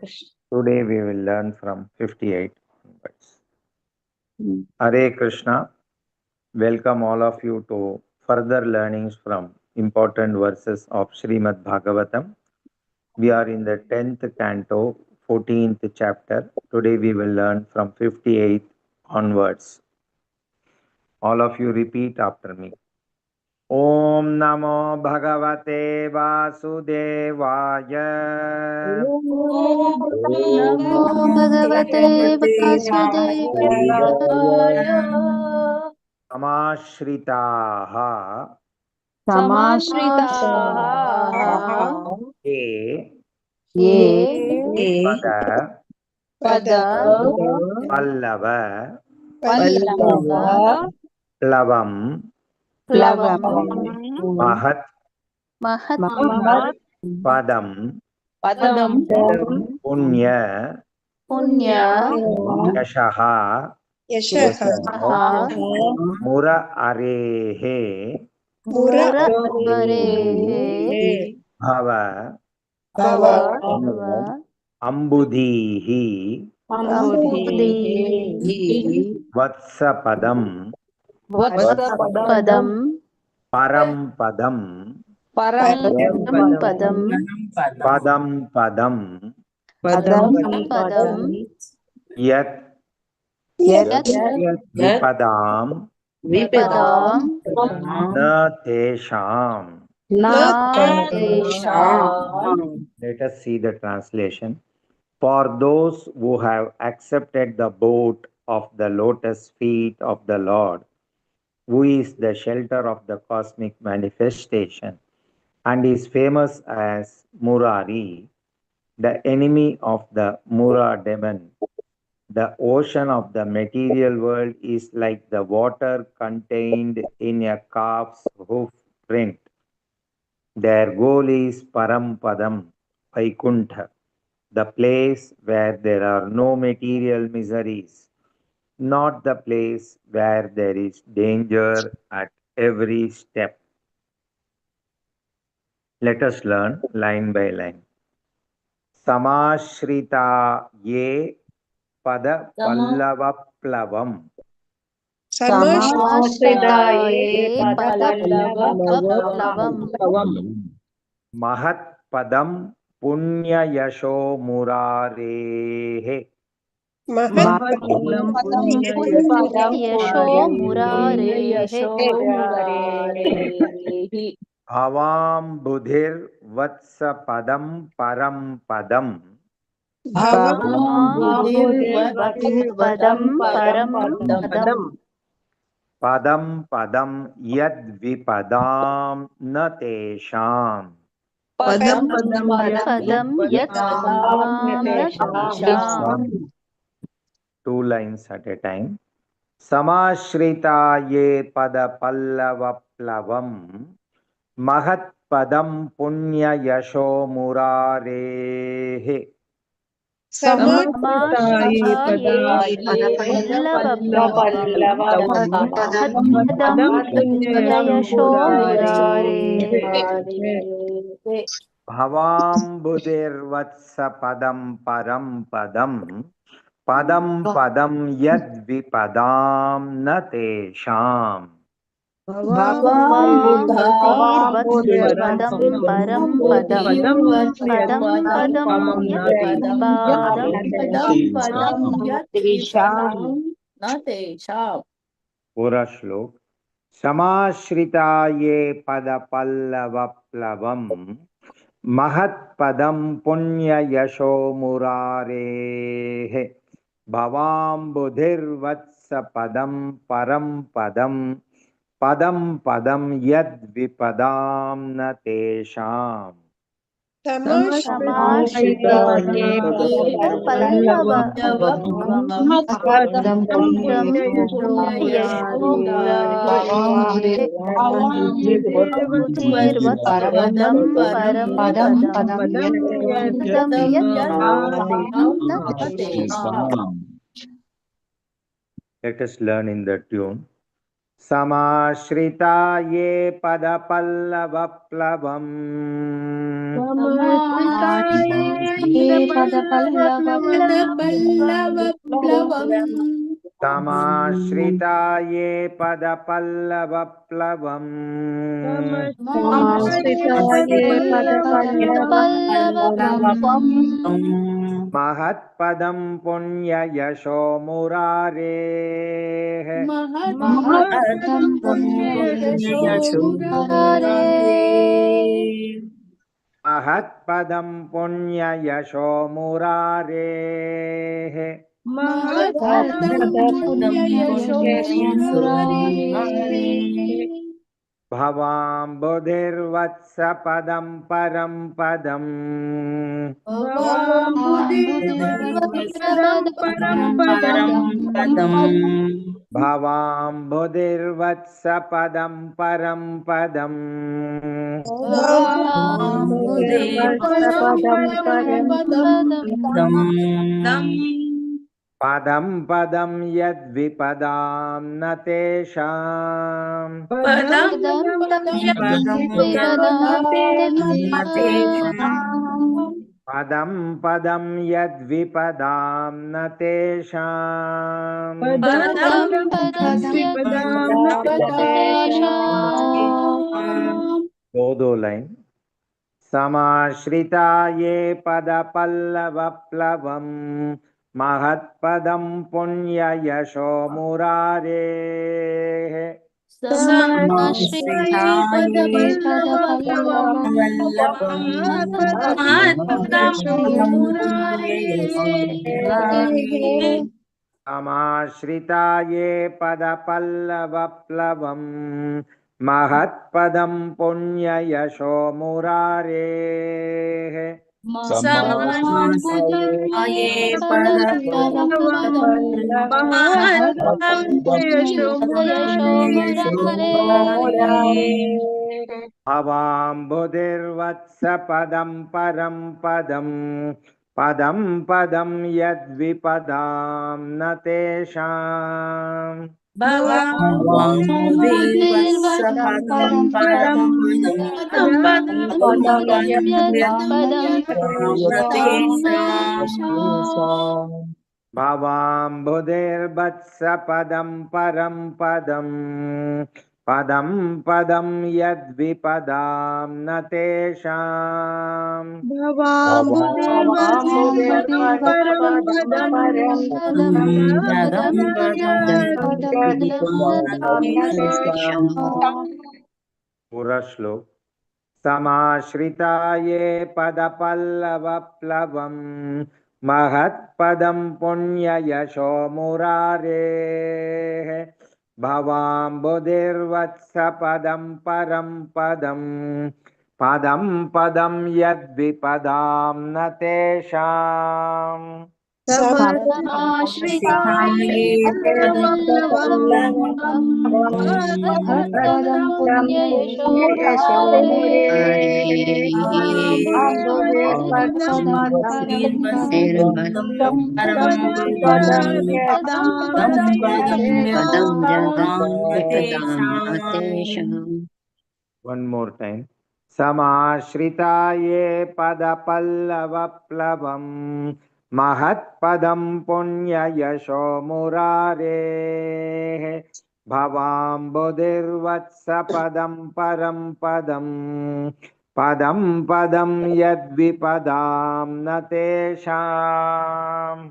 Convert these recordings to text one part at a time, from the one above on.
Today we will learn from 58 onwards. Hare Krishna. Welcome all of you to further learnings from important verses of Srimad Bhagavatam. We are in the 10th canto, 14th chapter. Today we will learn from 58 onwards. All of you repeat after me. Om Namo Bhagavate Vasudevaya. नमो भगवते वासुदेवाय समाश्रिताः समाश्रिताः ये ये पद पद पल्लव पल्लव प्लवं प्लवम् महत् महत् पदं पदं पुण्य पुण्य यशः मुर अरेः मुरहरेः भव भव अम्बुधीः अम्बुधीः वत्सपदं वत्सपदं परं पदं परं पदं पदं पदं पदं यत् यत् विपदां विपदां न तेषां. तेषां Let us see the translation. For those who have accepted the boat of the lotus feet of the Lord, who is the shelter of the cosmic manifestation and is famous as Murari, the enemy of the Mura demon. The ocean of the material world is like the water contained in a calf's hoof print. Their goal is Parampadam, Vaikuntha, the place where there are no material miseries, not the place where there is danger at every step. Let us learn line by line. Samashrita ye pada pallava plavam. समाश्रिताये पदप्लवम् Mahat padam punya yasho murarehe. पदं यशो मुरारेः Bhavam budhir vatsa padam param padam. पदं परं पदम् Padam padam yad vipadam na tesham. पदं यत् तेषाम् Two lines at a time. Samashrita ye pada pallava plavam. Mahat padam punya yasho murarehe. समाश्रिताये पल्लवपल्लवं पुण्ययशो मुरारेः Bhavam budir vatsa padam param padam. Padam padam yad vipadam na tesham. बुद्धिर्वत्सपदं परं पदं पदं पदं यत् तेषाम् Pura shlok. Samashrita ye pada pallava plavam. Mahat padam punya yasho murarehe. Bhavam budhir vatsa padam param padam. Padam padam yad vipadam na tesham. समाश्रिताये पल्लवपल्लवं पुण्ययशो मुरारेः बुद्धिर्वत्सपदं परं पदं यत् तेषाम् Let us learn in the tune. समाश्रिता ये पदपल्लवप्लवम् समाश्रिता ये पदपल्लवप्लवम् महत्पदं पुण्ययशो मुरारेः महत्पदं पुण्ययशो मुरारेः भवाम्बुधिर्वत्सपदं परं पदम् भवाम्बुधिर्वत्सपदं परं पदम् पदं पदं यद्विपदां न तेषाम् पदं पदं यद्विपदां न तेषाम् गोदो लाइन समाश्रिता ये पदपल्लवप्लवम् महत्पदं पुण्ययशो मुरारेः समाश्रिता ये पदपल्लवप्लवम् महत्पदं पुण्ययशो मुरारेः भवाम्बुधिर्वत्सपदं परं पदम् पदं पदं यद्विपदां न तेषाम् भवाम्बुधिर्वत्सपदं परं पदम् पदं पदं यद्विपदां न तेषाम् पूरा श्लोक समाश्रिता ये पदपल्लवप्लवम् महत्पदं पुण्ययशो मुरारेः भवाम्बुधिर्वत्सपदं परं पदम् पदं पदं यद्विपदां न तेषाम् One more time. समाश्रिता ये पदपल्लवप्लवम् महत्पदं पुण्ययशो मुरारेः भवाम्बुधिर्वत्सपदं परं पदम् पदं पदं यद्विपदां न तेषाम्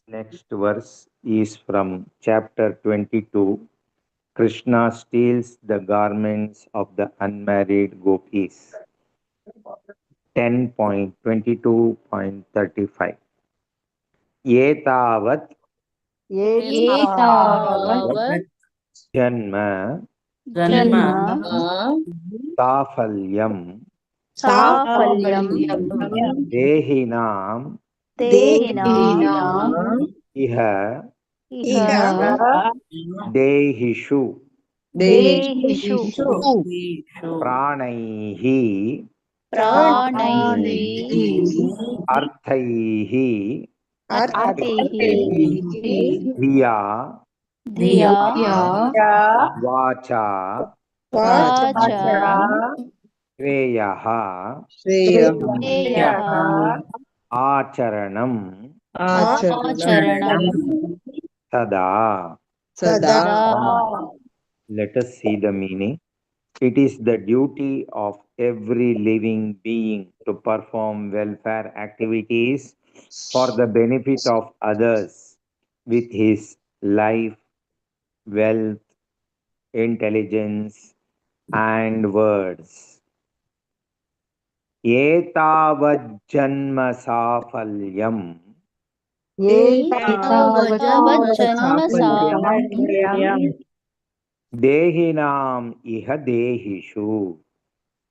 Next verse is from chapter 22. Krishna steals the garments of the unmarried gopis. 10.22.35. Etavat janma safalyam साफल्यं देहिनां देहिनां इह इह देहिषु देहिषु प्राणैः प्राणैः अर्थैः अर्थैः धिया धिया वाचा वाचा श्रेयः श्रेयः आचरणं आचरणं तदा. सदा Let us see the meaning. It is the duty of every living being to perform welfare activities for the benefit of others with his life, wealth, intelligence, and words. एतावज्जन्म साफल्यम् एतावज्जन्म साफल्यं देहिनाम् इह देहिषु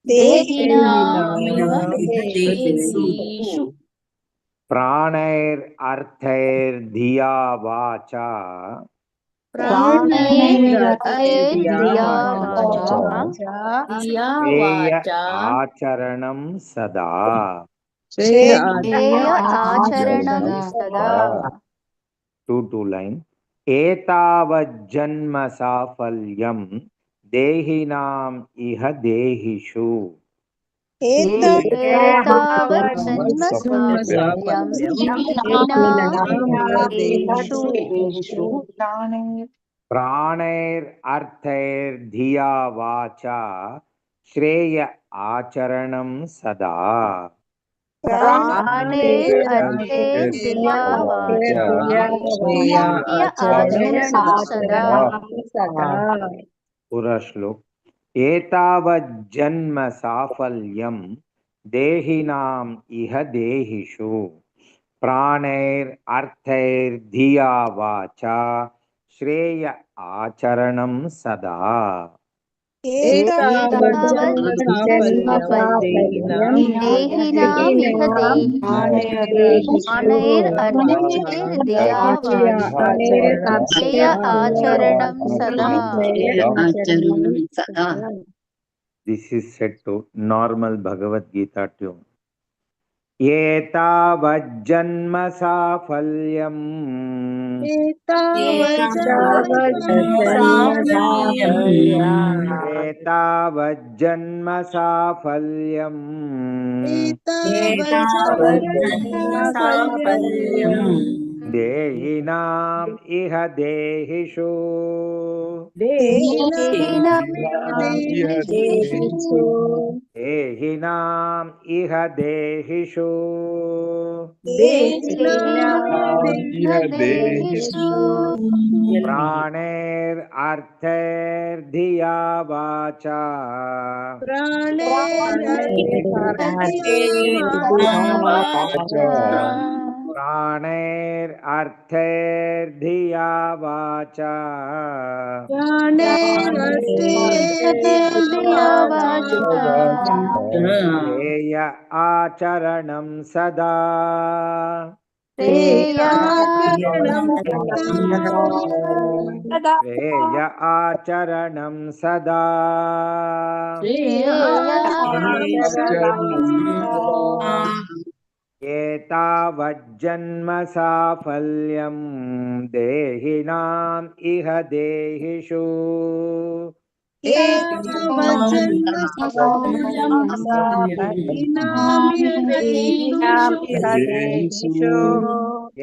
देहिनामिव देहिषु प्राणैरर्थैर्धिया वाचा प्राणैरर्थैर्धिया वाचा श्रेय आचरणं सदा. श्रेय आचरणं सदा. 2 line. एतावज्जन्म साफल्यं देहिनाम् इह देहिषु एतावज्जन्म साफल्यं देहिनामिव देहिषु प्राणैरर्थैर्धिया वाचा श्रेय आचरणं सदा. प्राणैरर्थैर्धिया वाचा श्रेय आचरणं सदा. पूरा श्लोक. एतावज्जन्म साफल्यं देहिनाम् इह देहिषु प्राणैरर्थैर्धिया वाचा श्रेय आचरणं सदा. एतावज्जन्म साफल्यं देहिनामिह देहिषु प्राणैरर्थैर्धिया वाचा श्रेय आचरणं सदा. This is set to normal Bhagavad Gita tune. एतावज्जन्म साफल्यम् एतावज्जन्म साफल्यम् देहिनाम् इह देहिषु देहिनाम् इह देहिषु प्राणैरर्थैर्धिया वाचा प्राणैरर्थैर्धिया वाचा श्रेय आचरणं सदा. श्रेय आचरणं सदा. एतावज्जन्म साफल्यं देहिनाम् इह देहिषु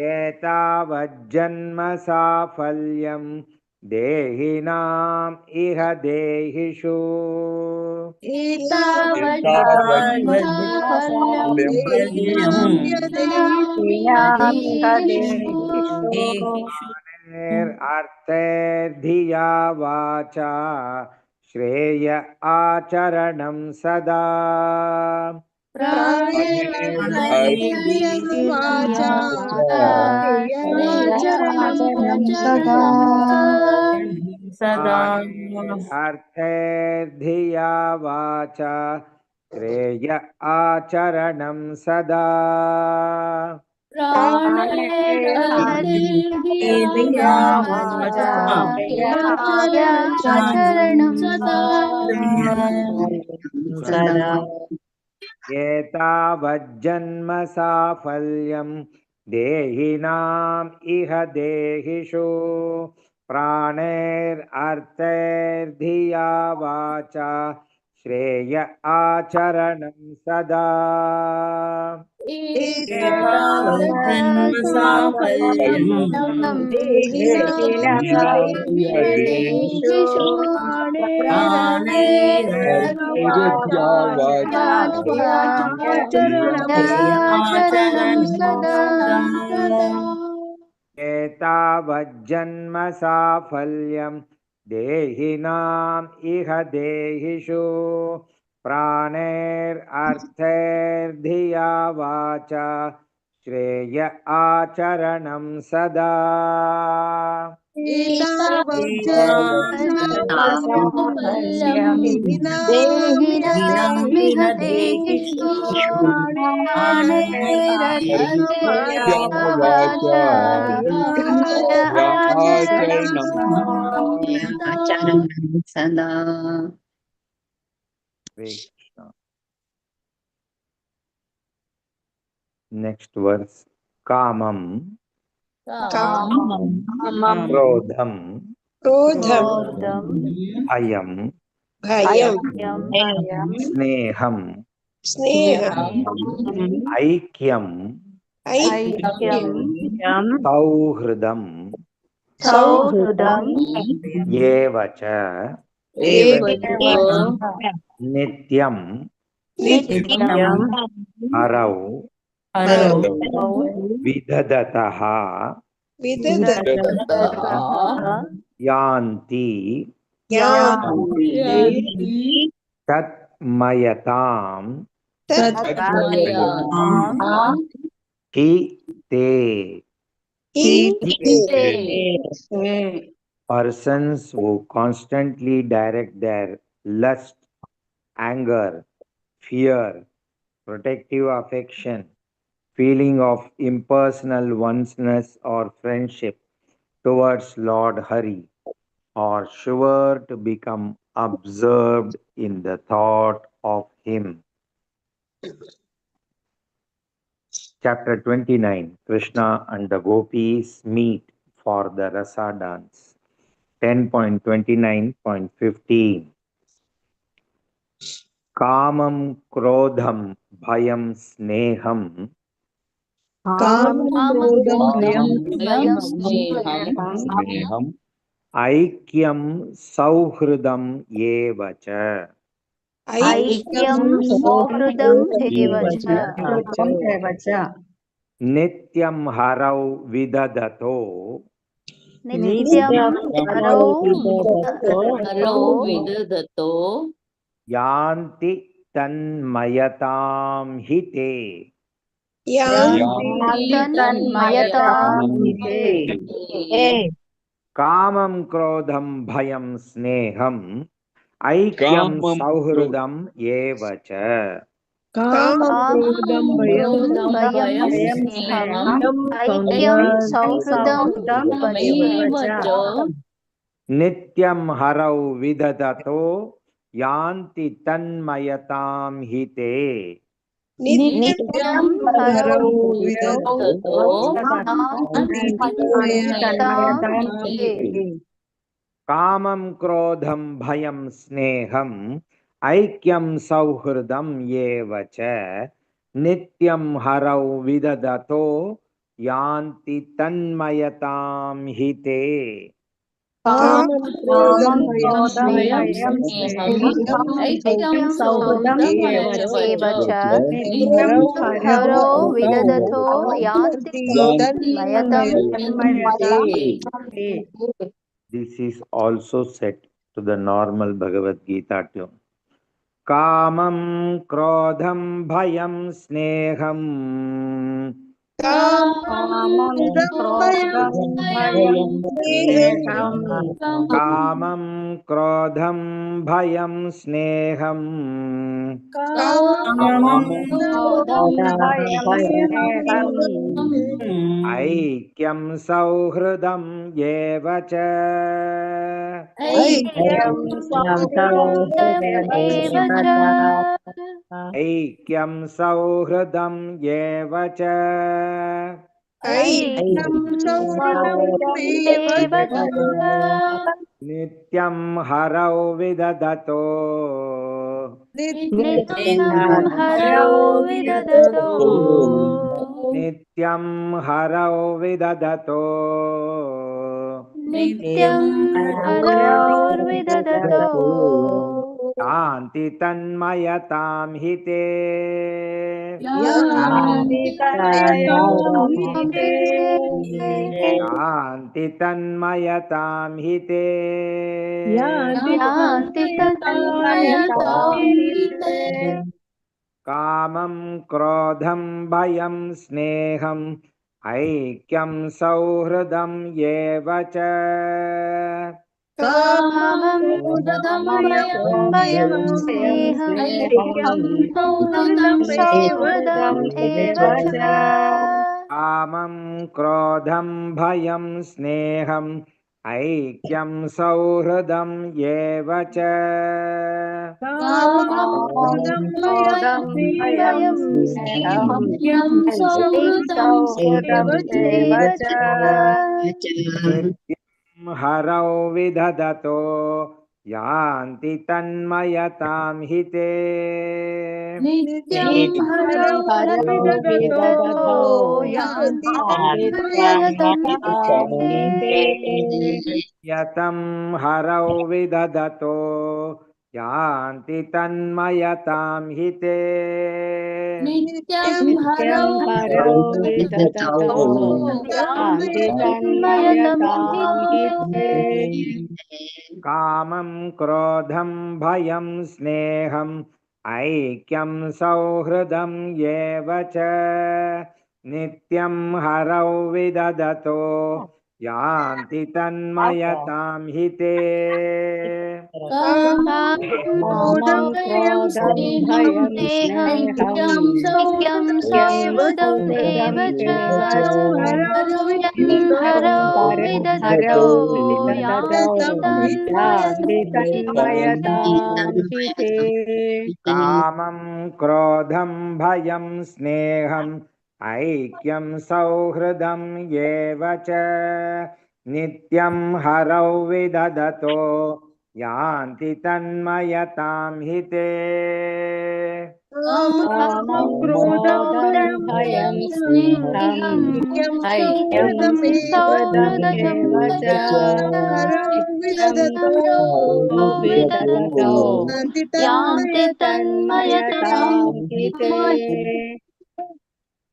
एतावज्जन्म साफल्यं देहिनाम् इह देहिषु अर्थैर्धिया वाचा श्रेय आचरणं सदा. अर्थैर्धिया वाचा श्रेय आचरणं सदा प्राणेर्देयाचरणं सदा एतावज्जन्म साफल्यं देहिनाम् इह देहिषु प्राणैरर्थैर्धिया वाचा श्रेय आचरणं सदा एतावज्जन्मसाफल्यं देहिनामिहदेषु प्राणैर्वाचाचरणं सदा एतावज्जन्म साफल्यं देहिनाम् इह देहिषु प्राणैरर्थैर्धिया वाचा श्रेय आचरणं सदा एतावज्जन्मसाफल्यं देहिनामिहदेषु प्राणैरर्थैर्वाचाचरणं सदा Next verse. Kamam, Krodham, Bhayam, Sneham, Aikyam, Sauhridam, Yevacha, Nityam, Harau, Vidadataha, Yanti, Tatmayatam, Hi Te. Persons who constantly direct their lust, anger, fear, protective affection, feeling of impersonal oneness or friendship towards Lord Hari are sure to become absorbed in the thought of him. Chapter 29. Krishna and the gopis meet for the rasa dance. 10.29.15. Kamam krodham bhayam sneham aikyam sauhridam yevacha nityam harau vidadato yanti tanmayatam hite. Kamam krodham bhayam sneham aikyam sauhridam yevacha. Nityam harau vidadato yanti tanmayatam hite. Kamam krodham bhayam sneham aikyam sauhridam yevacha nityam harau vidadato yanti tanmayatam hite. This is also set to the normal Bhagavad Gita tune. Kamam krodham bhayam sneham कामं क्रोधं भयं स्नेहं कामं क्रोधं भयं स्नेहं कामं क्रोधं भयं स्नेहम् ऐक्यं सौहृदं एव च ऐक्यं सौहृदमेव च ऐक्यं सौहृदं एव च ऐक्यं सौहृदमेव च नित्यं हरौ विदधतो नित्यं हरौ विदधतो नित्यं हरौ विदधतो नित्यं हरौर्विदधतो शान्ति तन्मयतां हि ते यान्ति तन्मयतां हि ते शान्ति तन्मयतां हि ते यान्ति तन्मयतां हि ते कामं क्रोधं भयं स्नेहं ऐक्यं सौहृदं एव च कामं क्रोधं भयं स्नेहं ऐक्यं सौहृदम् एव च कामं क्रोधं भयं स्नेहं ऐक्यं सौहृदं एव च कामं क्रोधं भयं स्नेहं सौहृदम् एव च नित्यं हरौ विदधतो यान्ति तन्मयतां हि ते नित्यं हरौ विदधतो यान्ति तन्मयतां हि ते यतं हरौ विदधतो यान्ति तन्मयतां हि ते नित्यं हरौ विदधतो यान्ति तन्मयतां हि ते कामं क्रोधं भयं स्नेहं ऐक्यं सौहृदं एव च नित्यं हरौ विदधतो यान्ति तन्मयतां हि ते कामं क्रोधं भयं स्नेहं नित्यं सौहृदमेव च हरौ विदधतो यान्ति तन्मयतां हि ते कामं क्रोधं भयं स्नेहं ऐक्यं सौहृदं एव च नित्यं हरौ विदधतो यान्ति तन्मयतां हि ते कामं क्रोधं भयं स्नेहं ऐक्यं सौहृदमेव च नित्यं विदधतो यान्ति तन्मयतां हि ते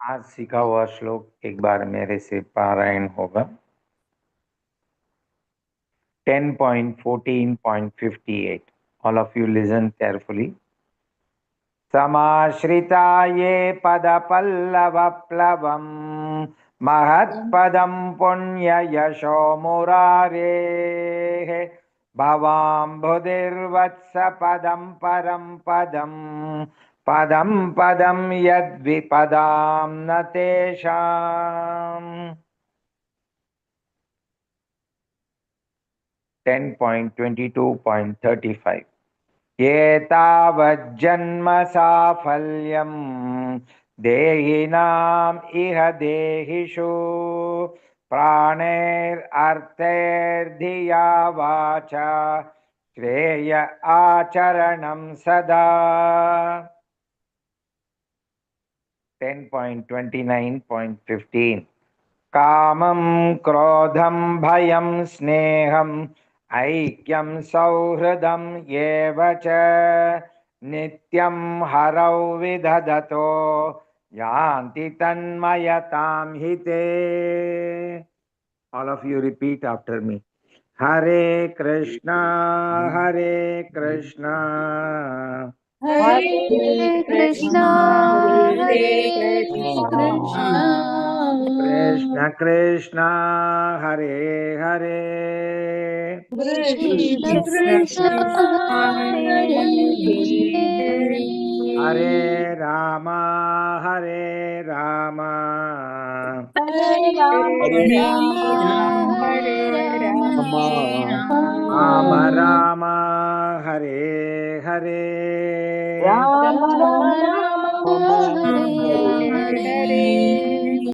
आज सीखा हुआ श्लोक एक बार मेरे से पारायण होगा 10.14.58 all of you listen carefully समाश्रिता ये पदपल्लवप्लवम् महत्पदं पुण्ययशो मुरारेः भवाम्बुधिर्वत्सपदं परं पदं पदं पदं यद्विपदां न तेषाम् 10.22.35 एतावज्जन्म साफल्यं देहिनाम् इह देहिषु प्राणैरर्थैर्धिया वाचा श्रेय आचरणं सदा 10.29.15 कामं क्रोधं भयं स्नेहं ऐक्यं सौहृदं एव च नित्यं हरौ विदधतो यान्ति तन्मयतां हि ते all of you repeat after me Hare Krishna Hare Krishna Hare Krishna Hare Krishna Krishna Krishna Hare Hare Krishna Krishna Hare Hare हरे राम हरे Ram Hare Rama Hare Rama Ram Ram Hare Hare Rama Rama Hare